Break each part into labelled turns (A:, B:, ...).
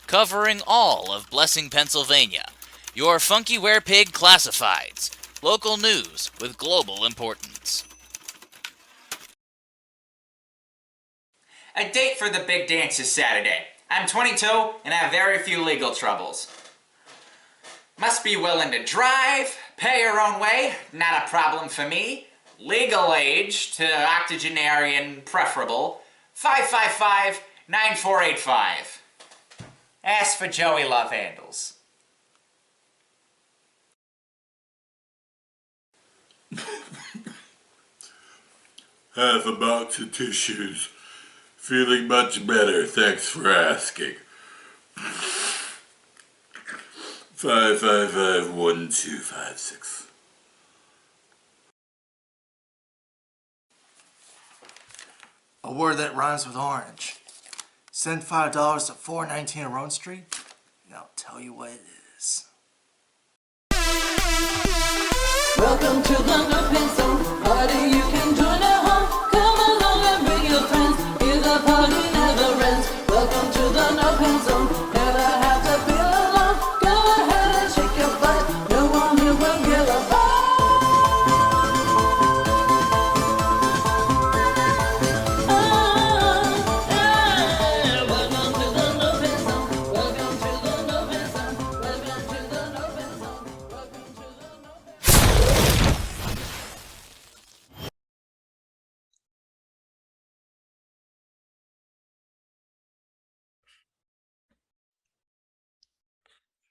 A: covering all of Blessing, Pennsylvania. Your Funky Werepig Classifieds. Local news with global importance.
B: A date for the big dance is Saturday. I'm 22 and have very few legal troubles. Must be willing to drive, pay your own way, not a problem for me. Legal age to octogenarian preferable, 555-9485. Ask for Joey Love Handles.
C: Half a box of tissues. Feeling much better, thanks for asking. 555-1256.
D: A word that rhymes with orange. Send $5 to 419 Roan Street, and I'll tell you what it is.
E: Welcome to the No Pencil Party. You can join at home. Come along and bring your friends. Here's a party never ends. Welcome to the No Pencil. Never have to feel alone. Go ahead and shake your butt. No one here will give a fuck. Welcome to the No Pencil. Welcome to the No Pencil. Welcome to the No Pencil. Welcome to the No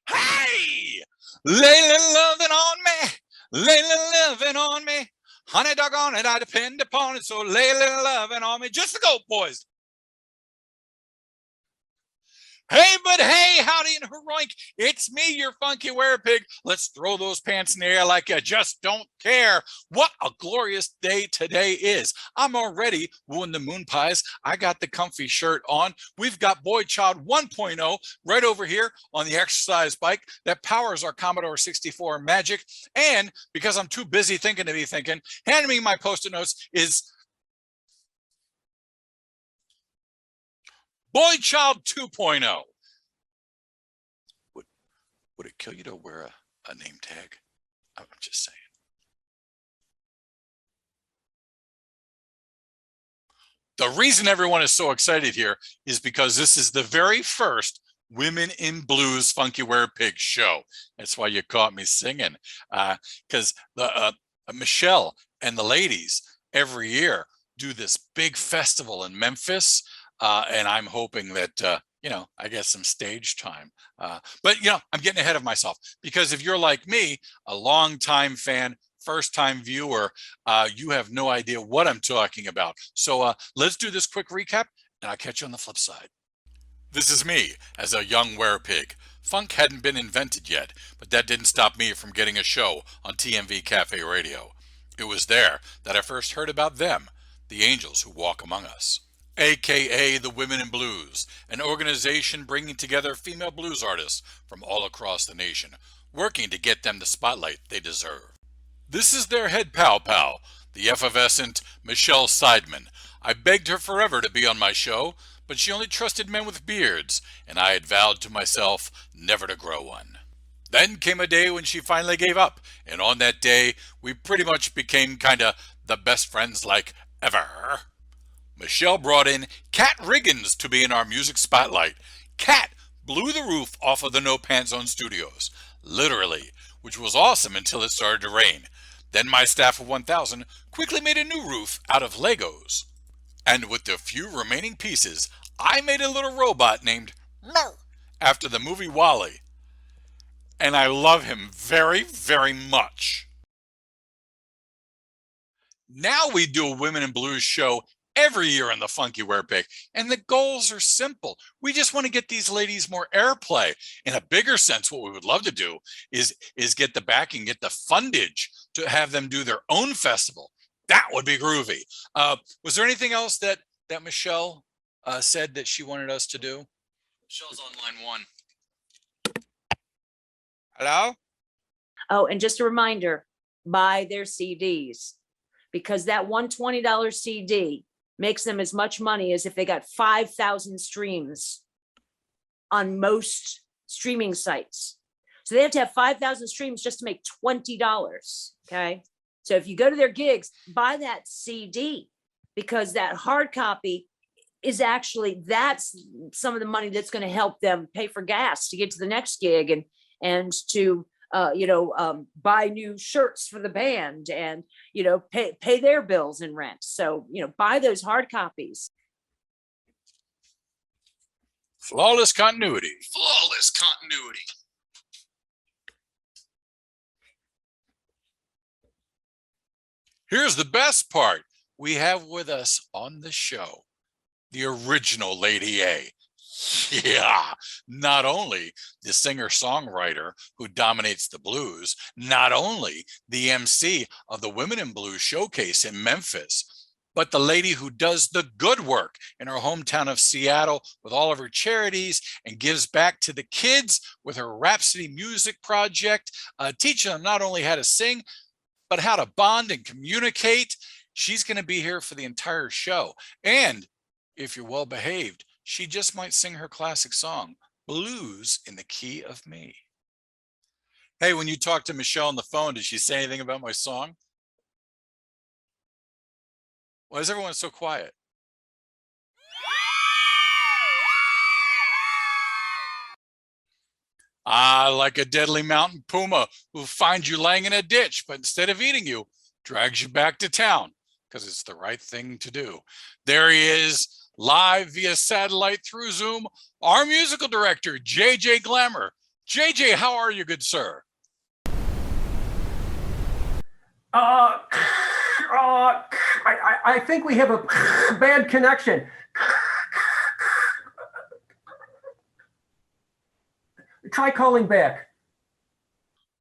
F: Hey! Layla loving on me. Layla loving on me. Honey doggone it, I depend upon it. So Layla loving on me. Just the goat boys. Hey, but hey, howdy and heroic. It's me, your funky werepig. Let's throw those pants in the air like you just don't care. What a glorious day today is. I'm already wooing the moon pies. I got the comfy shirt on. We've got Boy Child 1.0 right over here on the exercise bike that powers our Commodore 64 Magic. And because I'm too busy thinking to be thinking, handing me my Post-it notes is Boy Child 2.0. Would it kill you to wear a name tag? I'm just saying. The reason everyone is so excited here is because this is the very first Women in Blues Funky Werepig show. That's why you caught me singing. Because Michelle and the ladies every year do this big festival in Memphis. And I'm hoping that, I get some stage time. But, I'm getting ahead of myself because if you're like me, a longtime fan, first-time viewer, you have no idea what I'm talking about. So let's do this quick recap and I'll catch you on the flip side. This is me as a young werepig. Funk hadn't been invented yet, but that didn't stop me from getting a show on TMV Cafe Radio. It was there that I first heard about them, the angels who walk among us. AKA the Women in Blues, an organization bringing together female blues artists from all across the nation, working to get them the spotlight they deserve. This is their head pal, the effervescent Michelle Seidman. I begged her forever to be on my show, but she only trusted men with beards, and I had vowed to myself never to grow one. Then came a day when she finally gave up, and on that day, we pretty much became kinda the best friends like ever. Michelle brought in Kat Riggins to be in our music spotlight. Kat blew the roof off of the No Pants Zone studios, literally, which was awesome until it started to rain. Then my staff of 1,000 quickly made a new roof out of Legos. And with the few remaining pieces, I made a little robot named Mer after the movie WALL-E. And I love him very, very much. Now we do a Women in Blues show every year on the Funky Werepig, and the goals are simple. We just want to get these ladies more airplay. In a bigger sense, what we would love to do is get the backing, get the fundage to have them do their own festival. That would be groovy. Was there anything else that Michelle said that she wanted us to do? Michelle's on line 1. Hello?
G: Oh, and just a reminder, buy their CDs, because that $120 CD makes them as much money as if they got 5,000 streams. on most streaming sites. So they have to have 5,000 streams just to make $20. Okay. So if you go to their gigs, buy that CD, because that hard copy is actually, that's some of the money that's going to help them pay for gas to get to the next gig, and to buy new shirts for the band, and pay their bills and rent. So buy those hard copies.
F: Flawless continuity.
H: Flawless continuity.
F: Here's the best part. We have with us on the show the original Lady A. Yeah, not only the singer-songwriter who dominates the blues, not only the MC of the Women in Blues Showcase in Memphis, but the lady who does the good work in her hometown of Seattle with all of her charities and gives back to the kids with her Rhapsody Music Project, teaching them not only how to sing, but how to bond and communicate. She's going to be here for the entire show. And if you're well behaved, she just might sing her classic song, Blues in the Key of Me. Hey, when you talked to Michelle on the phone, did she say anything about my song? Why is everyone so quiet? Like a deadly mountain puma who finds you laying in a ditch, but instead of eating you, drags you back to town because it's the right thing to do. There he is, live via satellite through Zoom, our musical director, JJ Glamour. JJ, how are you, good sir?
I: I think we have a bad connection. Try calling back.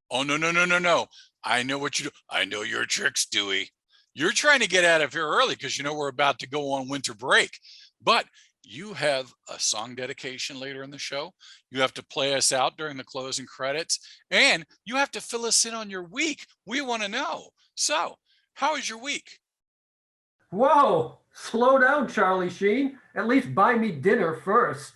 F: Oh, no. I know what you do. I know your tricks, Dewey. You're trying to get out of here early because you know we're about to go on winter break. But you have a song dedication later in the show. You have to play us out during the closing credits. And you have to fill us in on your week. We want to know. So, how is your week?
I: Whoa, slow down, Charlie Sheen. At least buy me dinner first.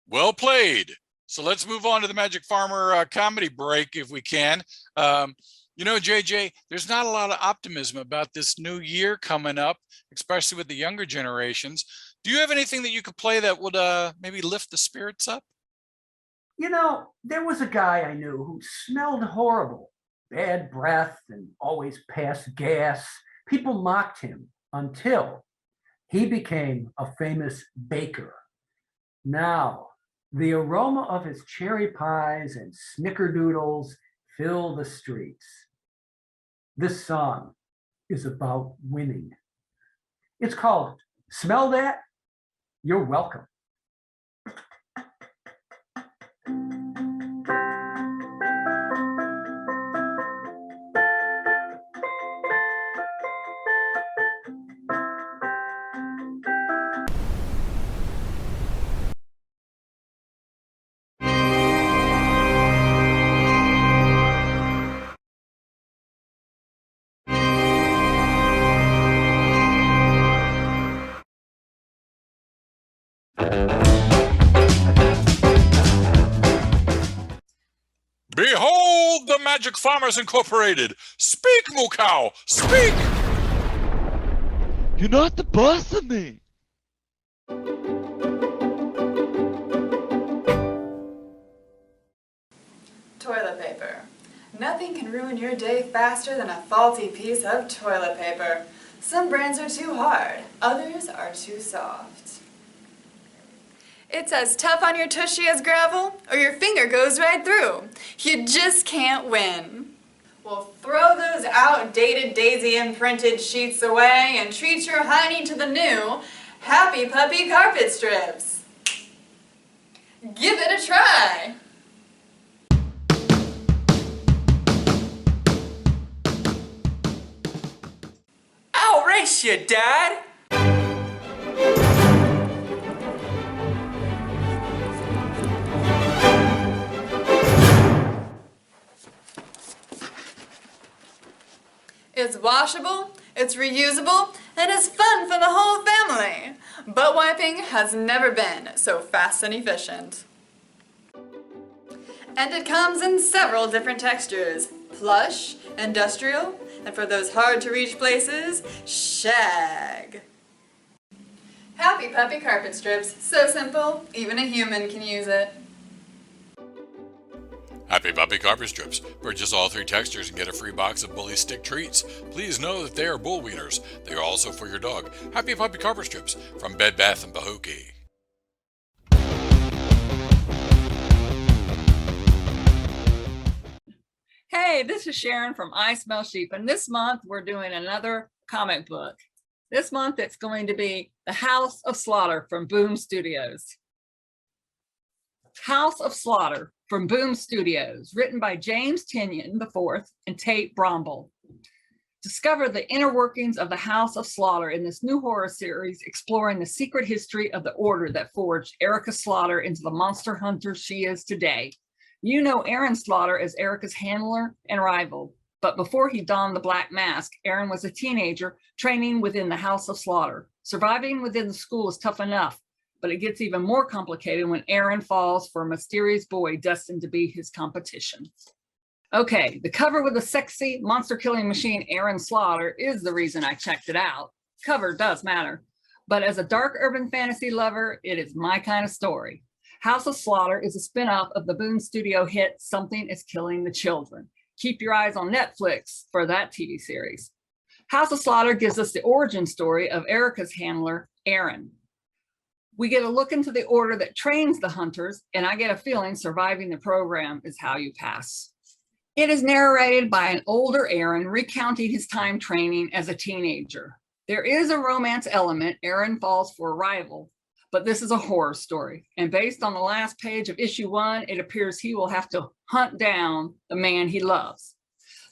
F: Well played. So let's move on to the Magic Farmer comedy break if we can. JJ, there's not a lot of optimism about this new year coming up, especially with the younger generations. Do you have anything that you could play that would maybe lift the spirits up?
I: There was a guy I knew who smelled horrible, bad breath, and always passed gas. People mocked him until he became a famous baker. Now, the aroma of his cherry pies and snickerdoodles fill the streets. This song is about winning. It's called Smell That? You're Welcome.
F: Behold the Magic Farmers Incorporated. Speak, Moo Cow, speak.
J: You're not the boss of me.
K: Toilet paper. Nothing can ruin your day faster than a faulty piece of toilet paper. Some brands are too hard, others are too soft. It's as tough on your tushy as gravel, or your finger goes right through. You just can't win. Well, throw those outdated daisy imprinted sheets away and treat your honey to the new Happy Puppy carpet strips. Give it a try.
B: I'll race you, Dad!
K: It's washable, it's reusable, and it's fun for the whole family. Butt wiping has never been so fast and efficient. And it comes in several different textures: plush, industrial, and for those hard to reach places, shag. Happy Puppy Carpet Strips, so simple, even a human can use it.
F: Happy Puppy Carpet Strips. Purchase all 3 textures and get a free box of Bully Stick treats. Please know that they are bull wieners. They are also for your dog. Happy Puppy Carpet Strips from Bed Bath & Pahokee.
L: Hey, this is Sharon from I Smell Sheep, and this month we're doing another comic book. This month it's going to be The House of Slaughter from Boom Studios. House of Slaughter from Boom Studios, written by James Tynion IV and Tate Bromble. Discover the inner workings of the House of Slaughter in this new horror series exploring the secret history of the order that forged Erica Slaughter into the monster hunter she is today. You know Aaron Slaughter as Erica's handler and rival, but before he donned the black mask, Aaron was a teenager training within the House of Slaughter. Surviving within the school is tough enough, but it gets even more complicated when Aaron falls for a mysterious boy destined to be his competition. Okay, the cover with the sexy monster-killing machine Aaron Slaughter is the reason I checked it out. Cover does matter, but as a dark urban fantasy lover, it is my kind of story. House of Slaughter is a spin-off of the Boom Studio hit Something is Killing the Children. Keep your eyes on Netflix for that TV series. House of Slaughter gives us the origin story of Erica's handler, Aaron. We get a look into the order that trains the hunters, and I get a feeling surviving the program is how you pass. It is narrated by an older Aaron recounting his time training as a teenager. There is a romance element. Aaron falls for a rival, but this is a horror story. And based on the last page of issue 1, it appears he will have to hunt down the man he loves.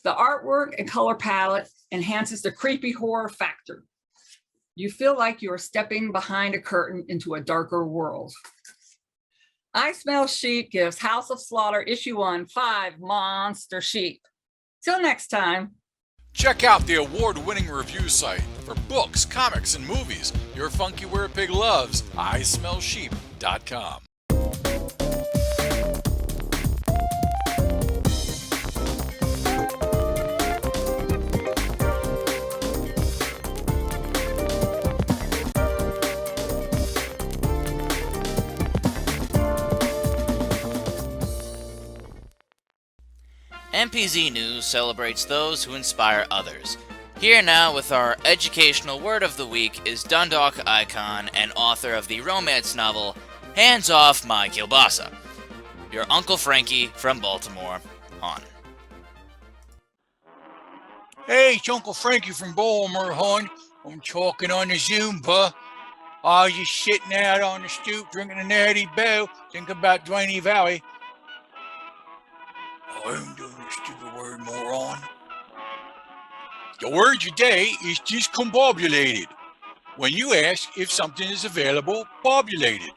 L: The artwork and color palette enhances the creepy horror factor. You feel like you are stepping behind a curtain into a darker world. I Smell Sheep gives House of Slaughter issue 1 5 monster sheep. Till next time.
F: Check out the award-winning review site for books, comics, and movies your funky werepig loves, ismellsheep.com.
A: MPZ News celebrates those who inspire others. Here now with our educational word of the week is Dundalk icon and author of the romance novel Hands Off My Kielbasa, your Uncle Frankie from Baltimore, on.
M: Hey, it's Uncle Frankie from Baltimore, hon. I'm talking on the Zoom, buh. I was just sitting out on the stoop drinking a natty bow, thinking about Duane Valley. I ain't doing this stupid word, moron. The word today is discombobulated. When you ask if something is available, bobulated.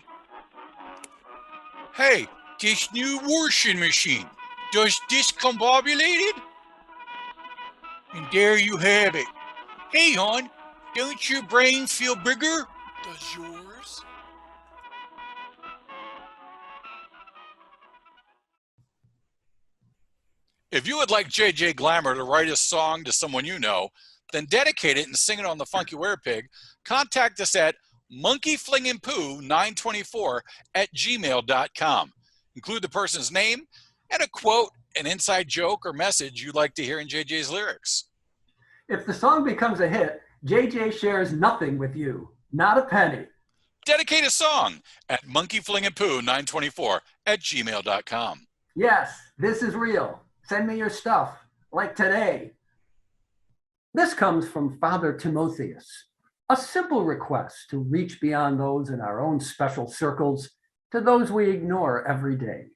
M: Hey, this new washing machine, does discombobulated? And there you have it. Hey, hon, don't your brain feel bigger? Does yours?
F: If you would like JJ Glamour to write a song to someone you know, then dedicate it and sing it on the Funky Werepig, contact us at monkeyflingingpoo924@gmail.com. Include the person's name and a quote, an inside joke, or message you'd like to hear in JJ's lyrics.
I: If the song becomes a hit, JJ shares nothing with you, not a penny.
F: Dedicate a song at monkeyflingingpoo924@gmail.com.
I: Yes, this is real. Send me your stuff, like today. This comes from Father Timotheus. A simple request to reach beyond those in our own special circles to those we ignore every day.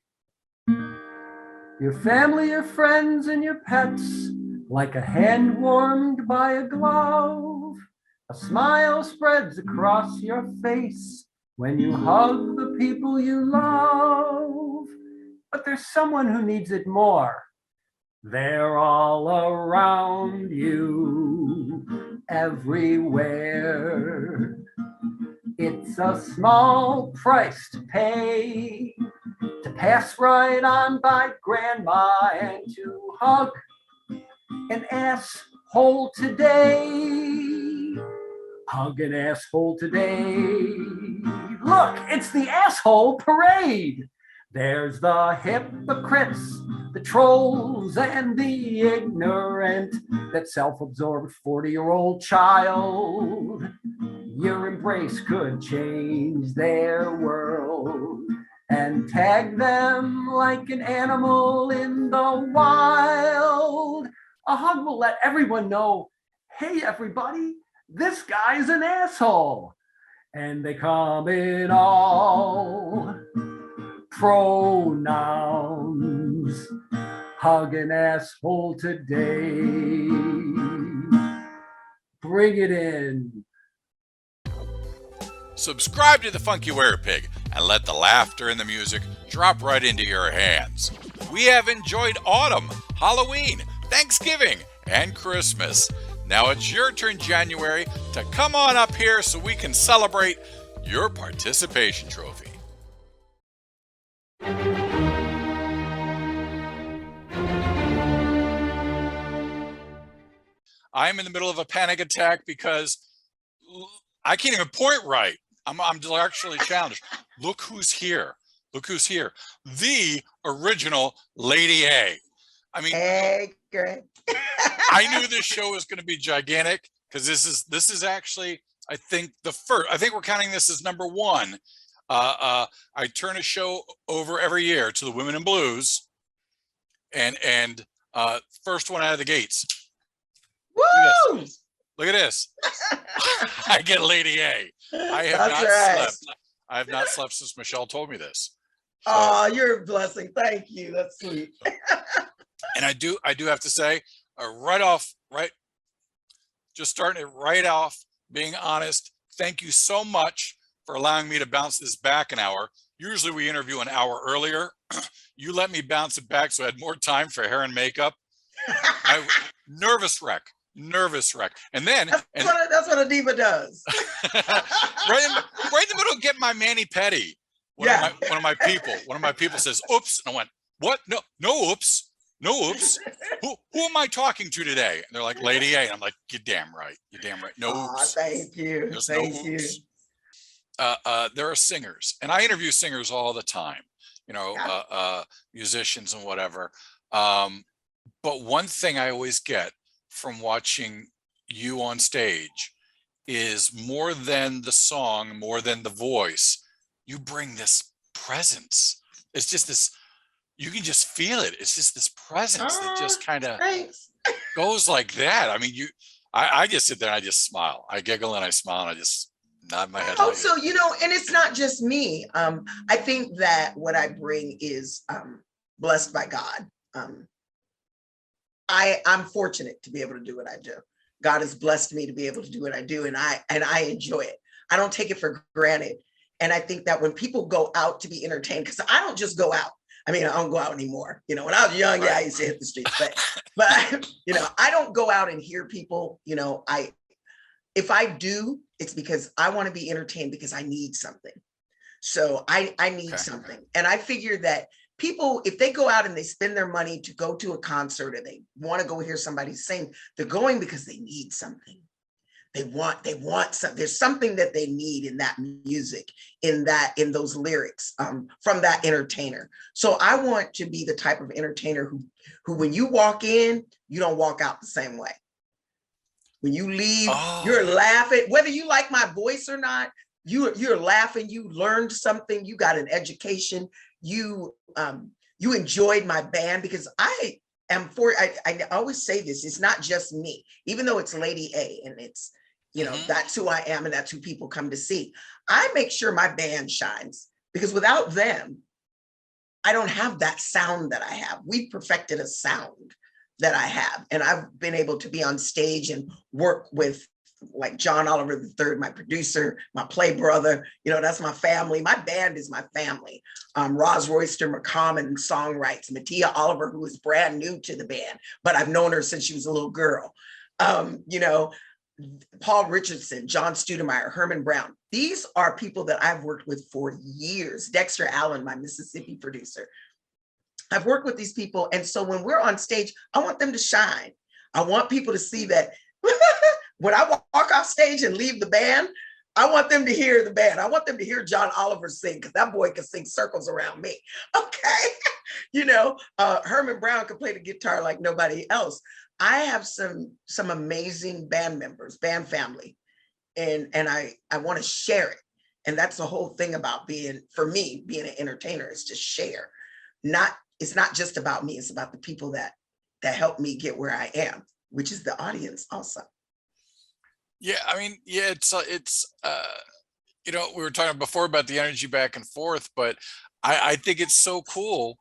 I: Your family, your friends, and your pets, like a hand warmed by a glove. A smile spreads across your face when you hug the people you love. But there's someone who needs it more. They're all around you, everywhere. It's a small price to pay to pass right on by grandma and to hug an asshole today. Hug an asshole today. Look, it's the asshole parade. There's the hypocrites, the trolls, and the ignorant, that self-absorbed 40-year-old child. Your embrace could change their world and tag them like an animal in the wild. A hug will let everyone know, hey, everybody, this guy's an asshole. And they come in all pronouns. Hug an asshole today. Bring it in.
F: Subscribe to the Funky Werepig and let the laughter and the music drop right into your hands. We have enjoyed autumn, Halloween, Thanksgiving, and Christmas. Now it's your turn, January, to come on up here so we can celebrate your participation trophy. I'm in the middle of a panic attack because I can't even point right. I'm actually challenged. Look who's here. Look who's here. The original Lady A. I mean,
N: hey, Greg.
F: I knew this show was going to be gigantic because this is actually, I think, the first. I think we're counting this as number one. I turn a show over every year to the Women in Blues, and first one out of the gates.
N: Woo!
F: Look at this. I get Lady A. I have
N: That's
F: not
N: right.
F: slept. I have not slept since Michelle told me this. So,
N: oh, you're a blessing. Thank you. That's sweet.
F: and I do have to say, just starting it right off, being honest, thank you so much for allowing me to bounce this back an hour. Usually we interview an hour earlier. You let me bounce it back so I had more time for hair and makeup. Nervous wreck. And then
N: that's what a diva does.
F: right in the middle, get my mani-pedi. One of my people says, oops. And I went, what? No oops. No oops. Who am I talking to today? And they're like, Lady A. And I'm like, you're damn right. No oops.
N: Thank you.
F: There's
N: Thank
F: no
N: you.
F: oops. There are singers, and I interview singers all the time, musicians and whatever. But one thing I always get from watching you on stage is more than the song, more than the voice, you bring this presence. It's just this, you can just feel it. It's just this presence that just kind of goes like that. I mean, I just sit there and I just smile. I giggle and I smile and I just nod my head.
N: Oh, so, and it's not just me. I think that what I bring is blessed by God. I'm fortunate to be able to do what I do. God has blessed me to be able to do what I do, and I enjoy it. I don't take it for granted. And I think that when people go out to be entertained, because I don't just go out. I mean, I don't go out anymore. When I was young, I used to hit the streets, but I don't go out and hear people. If I do, it's because I want to be entertained because I need something. So I need something, and I figure that people, if they go out and they spend their money to go to a concert or they want to go hear somebody sing, they're going because they need something. They want something. There's something that they need in that music, in those lyrics, from that entertainer. So I want to be the type of entertainer who when you walk in, you don't walk out the same way. When you leave, you're laughing, whether you like my voice or not, you're laughing, you learned something, you got an education, you enjoyed my band, because I always say this, it's not just me, even though it's Lady A and it's, that's who I am and that's who people come to see. I make sure my band shines, because without them, I don't have that sound that I have. We've perfected a sound that I have. And I've been able to be on stage and work with like John Oliver III, my producer, my play brother, that's my family. My band is my family. Roz Royster McCommon songwrites, Mattia Oliver, who is brand new to the band, but I've known her since she was a little girl. Paul Richardson, John Studemeyer, Herman Brown. These are people that I've worked with for years. Dexter Allen, my Mississippi producer. I've worked with these people. And so when we're on stage, I want them to shine. I want people to see that when I walk off stage and leave the band, I want them to hear the band. I want them to hear John Oliver sing, because that boy can sing circles around me. Okay. Herman Brown can play the guitar like nobody else. I have some amazing band members, band family, and I want to share it. And that's the whole thing about being an entertainer, is to share. It's not just about me, it's about the people that help me get where I am, which is the audience also.
F: Yeah, I mean, yeah, it's we were talking before about the energy back and forth, but I think it's so cool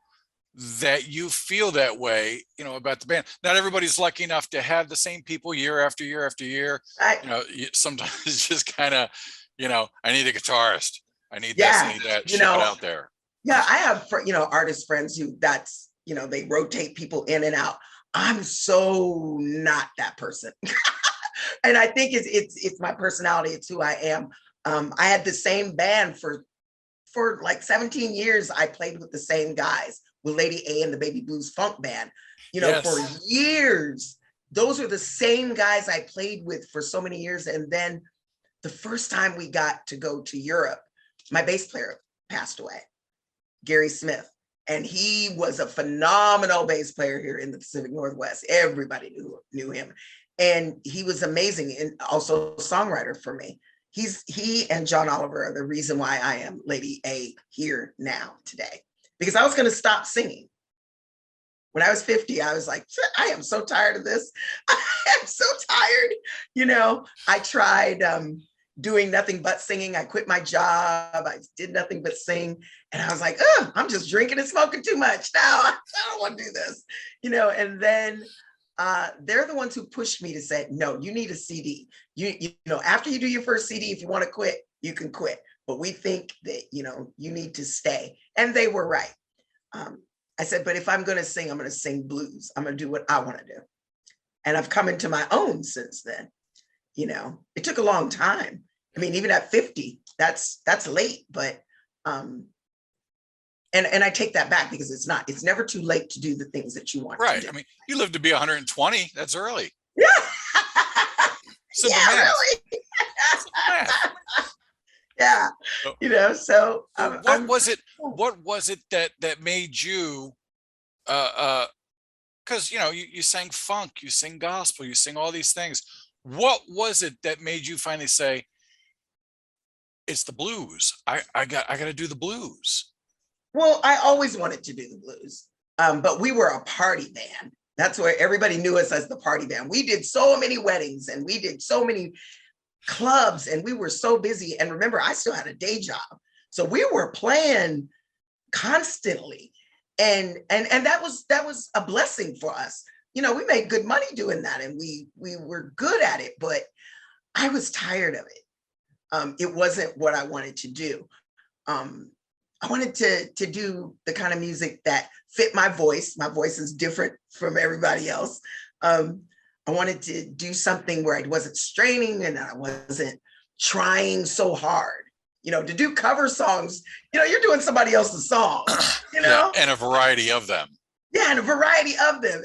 F: that you feel that way, about the band. Not everybody's lucky enough to have the same people year after year after year. Sometimes it's just kind of, I need a guitarist. I need this, I need that, ship it out there.
N: Yeah, I have, artist friends who they rotate people in and out. I'm so not that person. And I think it's my personality. It's who I am. I had the same band for like 17 years. I played with the same guys, with Lady A and the Baby Blues Funk Band, for years. Those are the same guys I played with for so many years. And then the first time we got to go to Europe, my bass player passed away, Gary Smith. And he was a phenomenal bass player here in the Pacific Northwest. Everybody knew him. And he was amazing, and also a songwriter for me. He and John Oliver are the reason why I am Lady A here now today, because I was going to stop singing. When I was 50, I was like, I am so tired of this. I am so tired. I tried doing nothing but singing. I quit my job. I did nothing but sing. And I was like, oh, I'm just drinking and smoking too much now. I don't want to do this, and then they're the ones who pushed me to say, no, you need a CD. After you do your first CD, if you want to quit, you can quit. But we think that, you need to stay. And they were right. I said, but if I'm going to sing, I'm going to sing blues. I'm going to do what I want to do. And I've come into my own since then. It took a long time. I mean, even at 50, that's late, but, and I take that back, because it's never too late to do the things that you want to do.
F: I mean, you live to be 120. That's early.
N: Yeah.
F: Simple
N: yeah,
F: math.
N: really.
F: Simple math.
N: Yeah. So
F: what was it that made you, because, you sang funk, you sing gospel, you sing all these things. What was it that made you finally say, it's the blues? I got to do the blues.
N: Well, I always wanted to do the blues, but we were a party band. That's where everybody knew us as the party band. We did so many weddings and we did so many clubs, and we were so busy. And remember, I still had a day job. So we were playing constantly. And that was a blessing for us. We made good money doing that, and we were good at it, but I was tired of it. It wasn't what I wanted to do. I wanted to do the kind of music that fit my voice. My voice is different from everybody else. I wanted to do something where I wasn't straining and I wasn't trying so hard. To do cover songs, you're doing somebody else's song,
F: Yeah, and a variety of them.
N: Yeah, and a variety of them.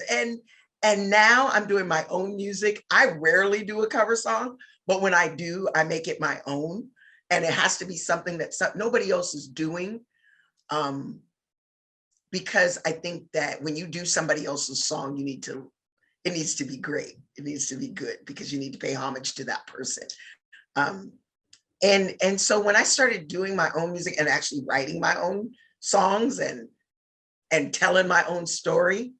N: And now I'm doing my own music. I rarely do a cover song, but when I do, I make it my own. And it has to be something that nobody else is doing. Because I think that when you do somebody else's song, it needs to be great. It needs to be good, because you need to pay homage to that person. And so when I started doing my own music and actually writing my own songs and telling my own story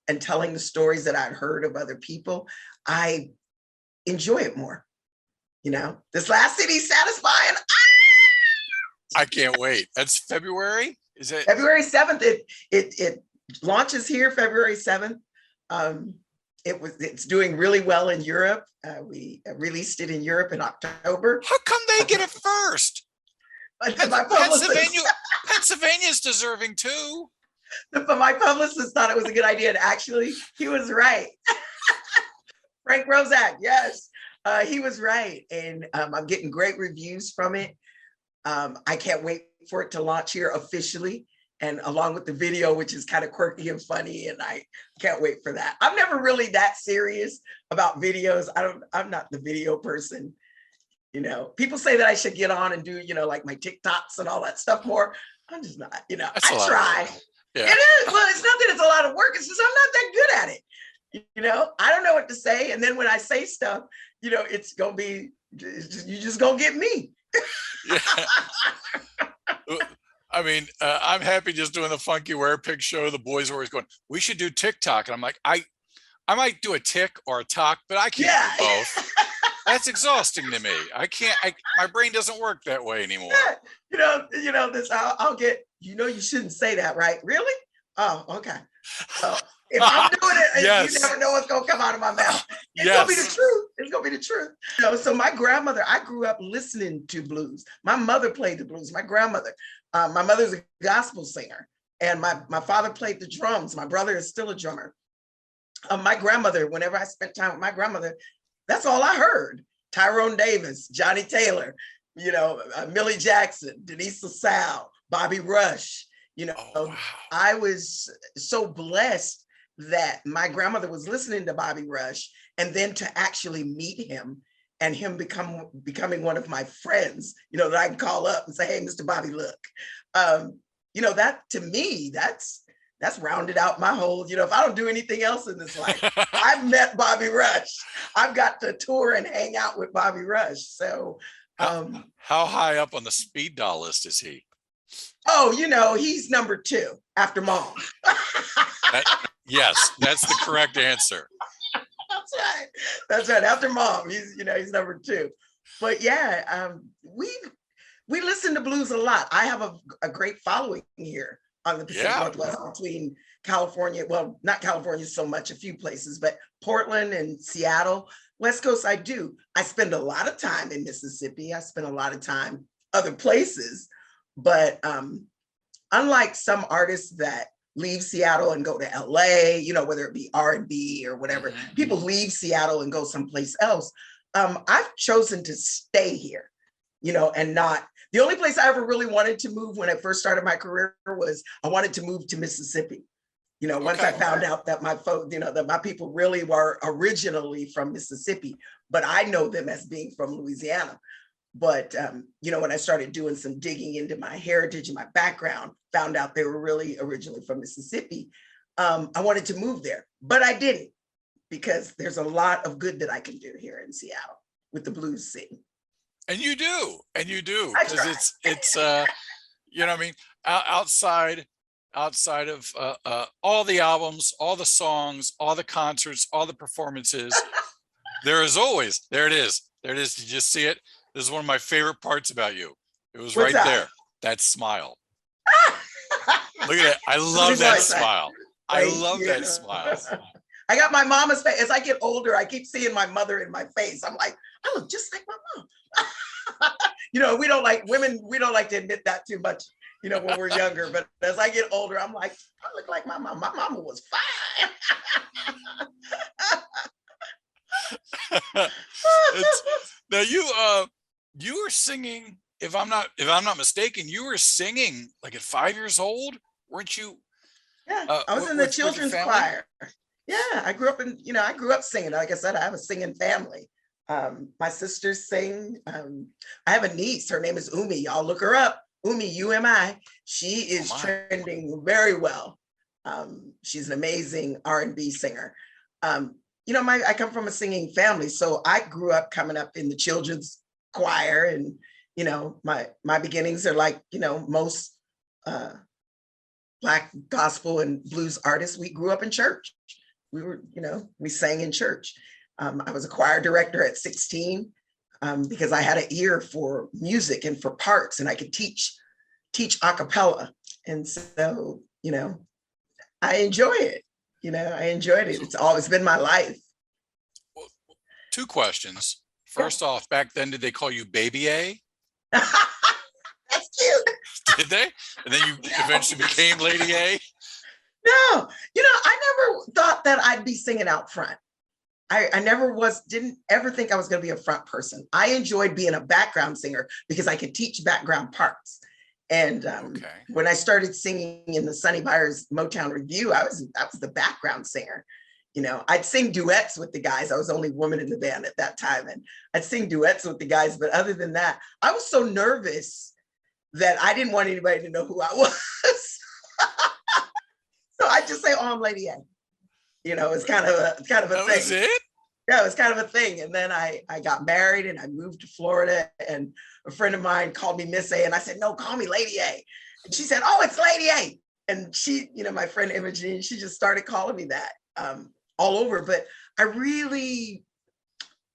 N: and telling the stories that I'd heard of other people, I enjoy it more. This last CD, Satisfying.
F: I can't wait. That's February? Is it
N: February 7th? It launches here February 7th. It's doing really well in Europe. We released it in Europe in October.
F: How come they get it first? Pennsylvania's deserving too.
N: But my publicist thought it was a good idea, and actually he was right. Frank Roszak, yes. He was right. And I'm getting great reviews from it. I can't wait for it to launch here officially. And along with the video, which is kind of quirky and funny. And I can't wait for that. I'm never really that serious about videos. I'm not the video person. You know, people say that I should get on and do, you know, like my TikToks and all that stuff more. I'm just not, you know, I try. Yeah. It is. Well, it's not that it's a lot of work. It's just I'm not that good at it. You know, I don't know what to say. And then when I say stuff, you know, it's going to be, you just going to get me.
F: Yeah. I mean, I'm happy just doing the Funky Werepig show. The boys are always going, we should do TikTok. And I'm like, I might do a tick or a talk, but I can't do both. That's exhausting to me. I can't, my brain doesn't work that way anymore.
N: You know, this, I'll get, you know, you shouldn't say that, right? Really? Oh, okay. So if I'm doing it, yes. You never know what's going to come out of my mouth. It's going to be the truth. It's going to be the truth. You know, so my grandmother, I grew up listening to blues. My mother played the blues. My grandmother, my mother's a gospel singer, and my father played the drums. My brother is still a drummer. My grandmother, whenever I spent time with my grandmother, that's all I heard. Tyrone Davis, Johnny Taylor, you know, Millie Jackson, Denise LaSalle, Bobby Rush. You know, wow. I was so blessed that my grandmother was listening to Bobby Rush, and then to actually meet him and him becoming one of my friends, you know, that I can call up and say, hey, Mr. Bobby, look, you know, that to me, that's rounded out my whole, you know, if I don't do anything else in this life, I've met Bobby Rush. I've got to tour and hang out with Bobby Rush. So
F: how high up on the speed dial list is he?
N: Oh, you know, he's number 2 after Mom.
F: Yes, that's the correct answer.
N: That's right. That's right. After Mom, he's number 2. But yeah, we listen to blues a lot. I have a great following here on the Pacific Northwest between California, well, not California so much, a few places, but Portland and Seattle. West Coast, I do. I spend a lot of time in Mississippi. I spend a lot of time other places. But unlike some artists that leave Seattle and go to LA, you know, whether it be R&B or whatever, people leave Seattle and go someplace else. I've chosen to stay here, you know, and not, the only place I ever really wanted to move when I first started my career was I wanted to move to Mississippi. You know, once I found out that my folks, you know, that my people really were originally from Mississippi, but I know them as being from Louisiana. But, you know, when I started doing some digging into my heritage and my background, found out they were really originally from Mississippi. I wanted to move there, but I didn't, because there's a lot of good that I can do here in Seattle with the blues scene.
F: And you do, because it's you know what I mean, outside of all the albums, all the songs, all the concerts, all the performances, there is always, there it is. Did you just see it? This is one of my favorite parts about you. It was right there. That smile. Look at that. I love that smile. I love that smile.
N: I got my mama's face. As I get older, I keep seeing my mother in my face. I'm like, I look just like my mom. You know, we don't like to admit that too much, you know, when we're younger. But as I get older, I'm like, I look like my mom. My mama was fine.
F: Now you were singing, if I'm not mistaken, you were singing like at 5 years old, weren't you?
N: Yeah, I was in the children's choir. Yeah, I grew up singing. Like I said, I have a singing family. My sisters sing. I have a niece. Her name is Umi. Y'all look her up. Umi, UMI. She is trending very well. She's an amazing R&B singer. You know, I come from a singing family, so I grew up coming up in the children's choir, and you know, my beginnings are like, you know, most Black gospel and blues artists. We grew up in church. We were, you know, we sang in church. I was a choir director at 16 because I had an ear for music and for parts, and I could teach a cappella. And so, you know, I enjoy it. You know, I enjoyed it. It's always been my life.
F: Well, 2 questions. First off, back then, did they call you Baby A?
N: That's cute.
F: Did they? And then you eventually became Lady A?
N: No, you know, I never thought that I'd be singing out front. I didn't ever think I was going to be a front person. I enjoyed being a background singer because I could teach background parts. And when I started singing in the Sonny Byers Motown Review, I was the background singer. You know, I'd sing duets with the guys. I was the only woman in the band at that time, and I'd sing duets with the guys. But other than that, I was so nervous that I didn't want anybody to know who I was. So I just say, "Oh, I'm Lady A." You know, it's kind of a thing.
F: That was it?
N: Yeah, it was kind of a thing. And then I got married and I moved to Florida, and a friend of mine called me Miss A, and I said, "No, call me Lady A." And she said, "Oh, it's Lady A." And she, you know, my friend Imogen, she just started calling me that all over. But I really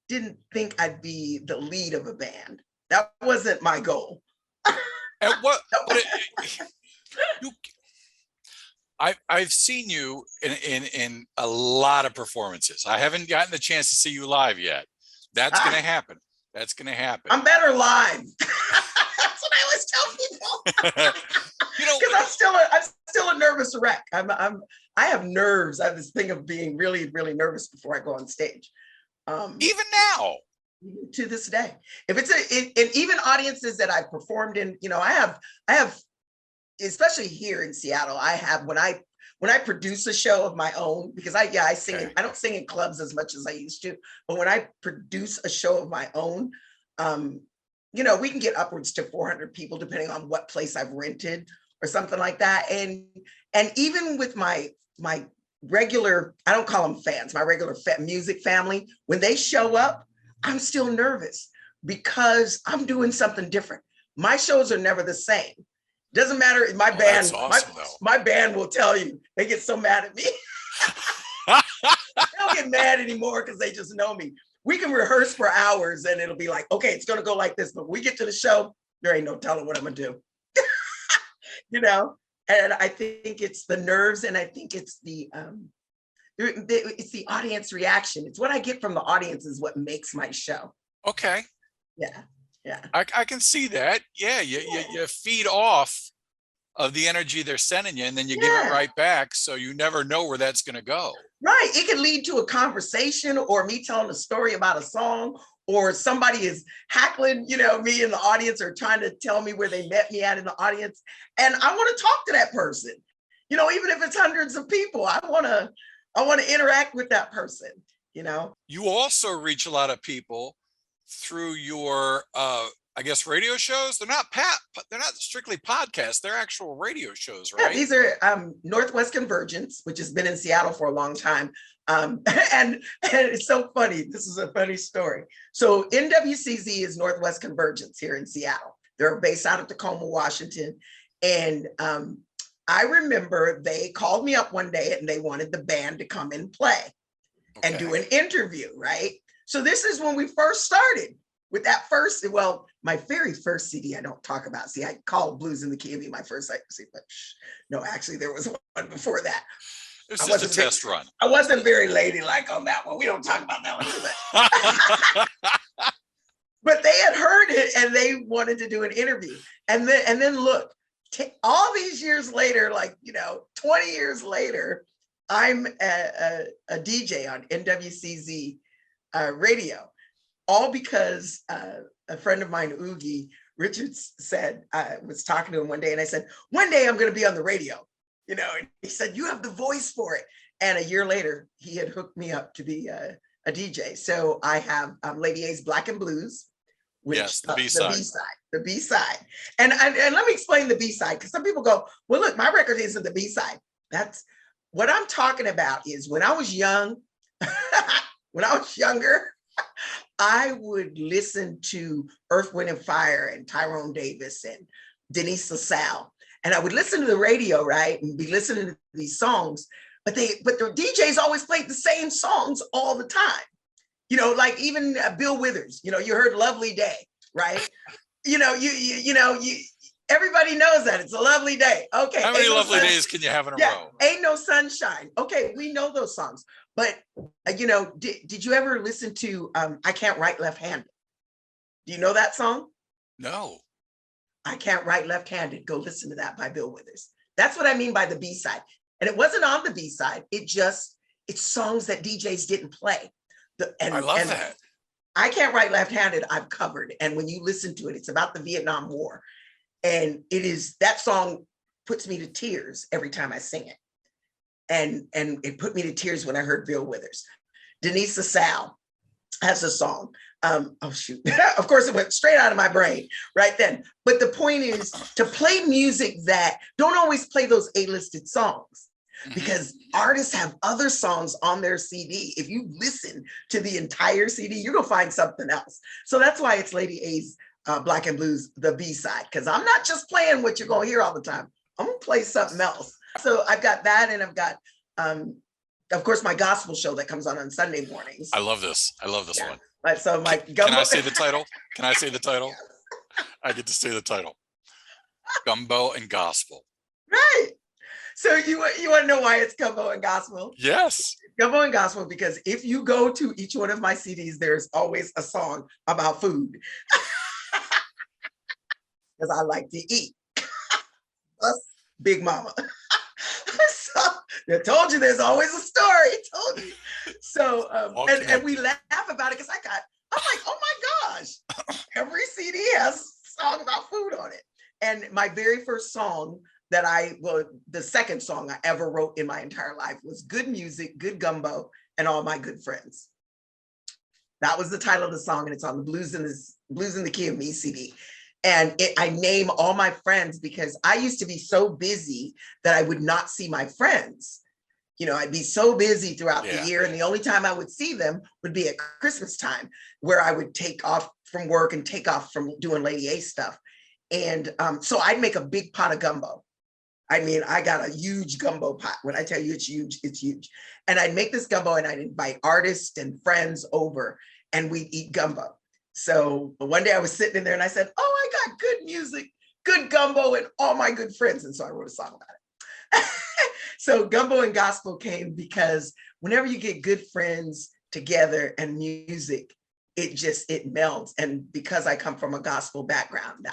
N: didn't think I'd be the lead of a band. That wasn't my goal.
F: And I've seen you in a lot of performances. I haven't gotten the chance to see you live yet. That's going to happen. That's going to happen.
N: I'm better live. That's what I always tell people. You know, because I'm still a nervous wreck. I have nerves. I have this thing of being really, really nervous before I go on stage.
F: Even now,
N: to this day, if it's and even audiences that I've performed in, you know, I have. Especially here in Seattle, I have when I produce a show of my own, because I sing. Okay. I don't sing in clubs as much as I used to, but when I produce a show of my own, you know, we can get upwards to 400 people depending on what place I've rented or something like that. And even with my regular, I don't call them fans, my regular music family, when they show up, I'm still nervous because I'm doing something different. My shows are never the same. Doesn't matter. My band, awesome, my band will tell you. They get so mad at me. They don't get mad anymore because they just know me. We can rehearse for hours and it'll be like, okay, it's going to go like this. But when we get to the show, there ain't no telling what I'm going to do. You know, and I think it's the nerves, and I think it's the audience reaction. It's what I get from the audience is what makes my show.
F: Okay.
N: Yeah. Yeah,
F: I can see that. Yeah, you feed off of the energy they're sending you, and then you give it right back. So you never know where that's going to go.
N: Right. It can lead to a conversation, or me telling a story about a song, or somebody is hackling, you know, me in the audience, or trying to tell me where they met me at in the audience. And I want to talk to that person. You know, even if it's hundreds of people, I want to interact with that person. You know. You
F: also reach a lot of people through your I guess radio shows. They're not strictly podcasts, they're actual radio shows, right?
N: Yeah, these are Northwest Convergence, which has been in Seattle for a long time. And it's so funny. This is a funny story. So NWCZ is Northwest Convergence here in Seattle. They're based out of Tacoma, Washington. And I remember they called me up one day and they wanted the band to come and play and do an interview, right? So this is when we first started with that first, well, my very first CD I don't talk about. See, I called Blues in the Key of Me my first CD, but no, actually there was one before that.
F: It was just a test run.
N: I wasn't very ladylike on that one. We don't talk about that one too much. But they had heard it and they wanted to do an interview. And then look, all these years later, like, you know, 20 years later, I'm a DJ on NWCZ radio, all because a friend of mine, Oogie Richards, said, I was talking to him one day and I said, one day I'm going to be on the radio, you know, and he said, you have the voice for it. And a year later, he had hooked me up to be a DJ. So I have Lady A's Black and Blues, which
F: yes, the B-side.
N: The B-side. And let me explain the B-side, because some people go, well, look, my record isn't the B-side. That's what I'm talking about. Is when I was young, when I was younger, I would listen to Earth, Wind, and Fire and Tyrone Davis and Denise LaSalle. And I would listen to the radio, right? And be listening to these songs, but the DJs always played the same songs all the time. You know, like even Bill Withers, you know, you heard Lovely Day, right? You know, everybody knows that it's a lovely day. Okay.
F: How many lovely days can you have in a row?
N: Ain't no sunshine. Okay, we know those songs. But, you know, did you ever listen to I Can't Write Left-Handed? Do you know that song?
F: No.
N: I Can't Write Left-Handed. Go listen to that by Bill Withers. That's what I mean by the B-side. And it wasn't on the B-side. It's songs that DJs didn't play.
F: I love that.
N: I Can't Write Left-Handed, I've covered. And when you listen to it, it's about the Vietnam War. And that song puts me to tears every time I sing it. And it put me to tears when I heard Bill Withers. Denise LaSalle has a song. Oh shoot, of course it went straight out of my brain right then. But the point is to play music that don't always play those A-listed songs, because artists have other songs on their CD. If you listen to the entire CD, you're gonna find something else. So that's why it's Lady A's Black and Blues, the B-side, because I'm not just playing what you're gonna hear all the time. I'm gonna play something else. So I've got that, and I've got of course my gospel show that comes on Sunday mornings.
F: I love this. I love this one.
N: Right, so my
F: Can I say the title? Can I say the title? I get to say the title. Gumbo and Gospel.
N: Right. So you want to know why it's Gumbo and Gospel?
F: Yes.
N: Gumbo and Gospel, because if you go to each one of my CDs, there's always a song about food. Because I like to eat. Us, Big Mama. So I told you there's always a story. I told you. So and we laugh about it because I'm like, oh my gosh, every CD has a song about food on it. And my very first song that the second song I ever wrote in my entire life was Good Music, Good Gumbo, and All My Good Friends. That was the title of the song, and it's on the Blues in the Key of Me CD. And I name all my friends because I used to be so busy that I would not see my friends. You know, I'd be so busy throughout the year, and the only time I would see them would be at Christmas time, where I would take off from work and take off from doing Lady A stuff. And so I'd make a big pot of gumbo. I mean, I got a huge gumbo pot. When I tell you it's huge, it's huge. And I'd make this gumbo, and I'd invite artists and friends over, and we'd eat gumbo. So one day I was sitting in there and I said, oh, I got good music, good gumbo, and all my good friends. And so I wrote a song about it. So Gumbo and Gospel came because whenever you get good friends together and music, it melds. And because I come from a gospel background,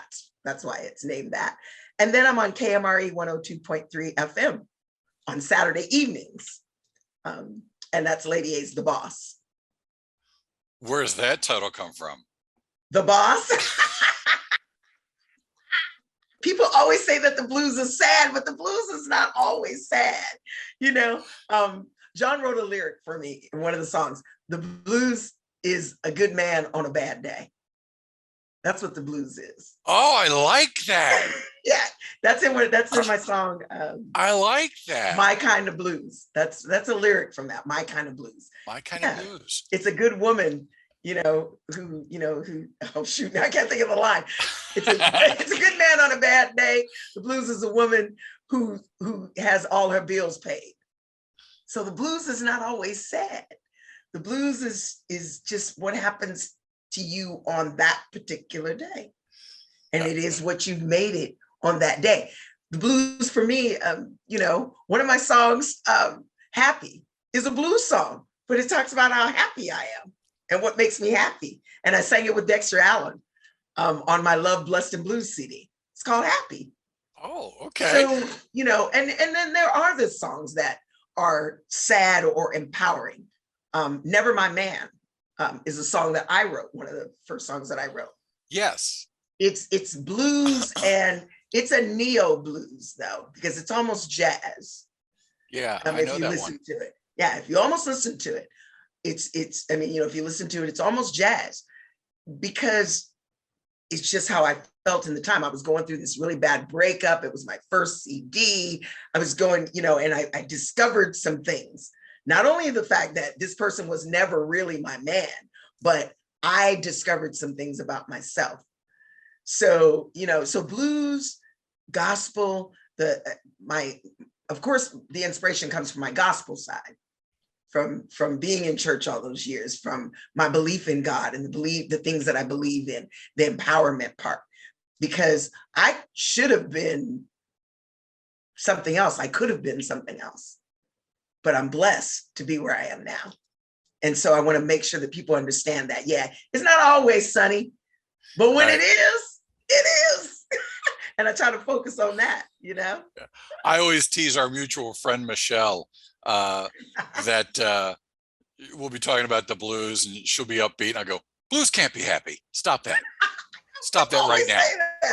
N: that's why it's named that. And then I'm on KMRE 102.3 FM on Saturday evenings. And that's Lady A's The Boss.
F: Where's that title come from?
N: The Boss. People always say that the blues is sad, but the blues is not always sad. You know, John wrote a lyric for me in one of the songs. The blues is a good man on a bad day. That's what the blues is.
F: Oh, I like that.
N: Yeah, that's in my song.
F: I like that.
N: My Kind of Blues. That's a lyric from that. My Kind of Blues.
F: My Kind of Blues.
N: It's a good woman, who, oh shoot, I can't think of the line. It's a good man on a bad day. The blues is a woman who has all her bills paid. So the blues is not always sad. The blues is just what happens to you on that particular day. And it is what you've made it on that day. The blues for me, one of my songs, Happy, is a blues song, but it talks about how happy I am and what makes me happy. And I sang it with Dexter Allen on my Love, Blessed and Blues CD. It's called Happy.
F: Oh, okay.
N: So, and then there are the songs that are sad or empowering. Never My Man is a song that I wrote, one of the first songs that I wrote.
F: Yes.
N: It's blues, and it's a neo blues though, because it's almost jazz.
F: Yeah,
N: I know if you
F: that
N: listen
F: one.
N: to it. Yeah, if you almost listen to it, if you listen to it, it's almost jazz, because it's just how I felt in the time. I was going through this really bad breakup. It was my first CD. I was going, and I discovered some things. Not only the fact that this person was never really my man, but I discovered some things about myself. So blues, gospel, of course, the inspiration comes from my gospel side, from being in church all those years, from my belief in God and the things that I believe in, the empowerment part, because I should have been something else. I could have been something else, but I'm blessed to be where I am now. And so I want to make sure that people understand that, yeah, it's not always sunny, but when it is, it is. And I try to focus on that,
F: I always tease our mutual friend, Michelle, that we'll be talking about the blues, and she'll be upbeat, and I go, blues can't be happy. Stop that. Stop that right now.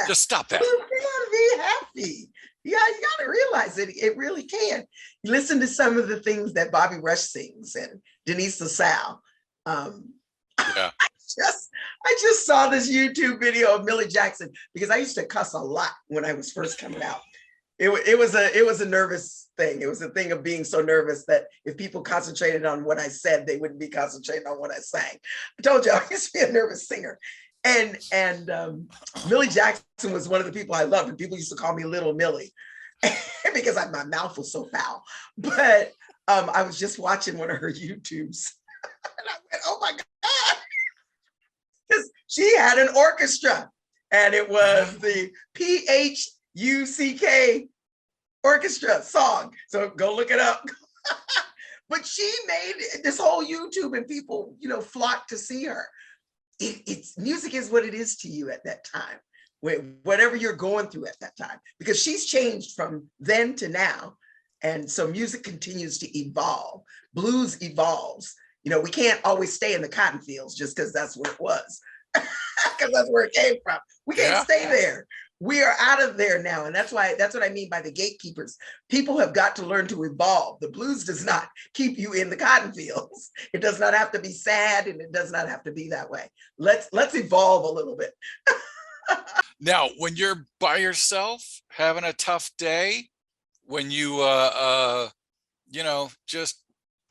F: Just stop that.
N: You gotta be happy. Yeah, you gotta realize it. It really can. You listen to some of the things that Bobby Rush sings and Denise LaSalle.
F: Yeah.
N: I just saw this YouTube video of Millie Jackson because I used to cuss a lot when I was first coming out. It was a nervous thing. It was a thing of being so nervous that if people concentrated on what I said, they wouldn't be concentrating on what I sang. I told you I used to be a nervous singer. And Millie Jackson was one of the people I loved, and people used to call me Little Millie because my mouth was so foul. But I was just watching one of her YouTubes, and I went, "Oh my God!" Because she had an orchestra, and it was the PHUCK orchestra song. So go look it up. But she made this whole YouTube, and people, flocked to see her. It's music is what it is to you at that time, whatever you're going through at that time, because she's changed from then to now. And so music continues to evolve. Blues evolves. We can't always stay in the cotton fields just because that's where it was, because that's where it came from. We can't stay there. We are out of there now. And that's what I mean by the gatekeepers. People have got to learn to evolve. The blues does not keep you in the cotton fields. It does not have to be sad, and it does not have to be that way. Let's evolve a little bit.
F: Now, when you're by yourself, having a tough day, when you, just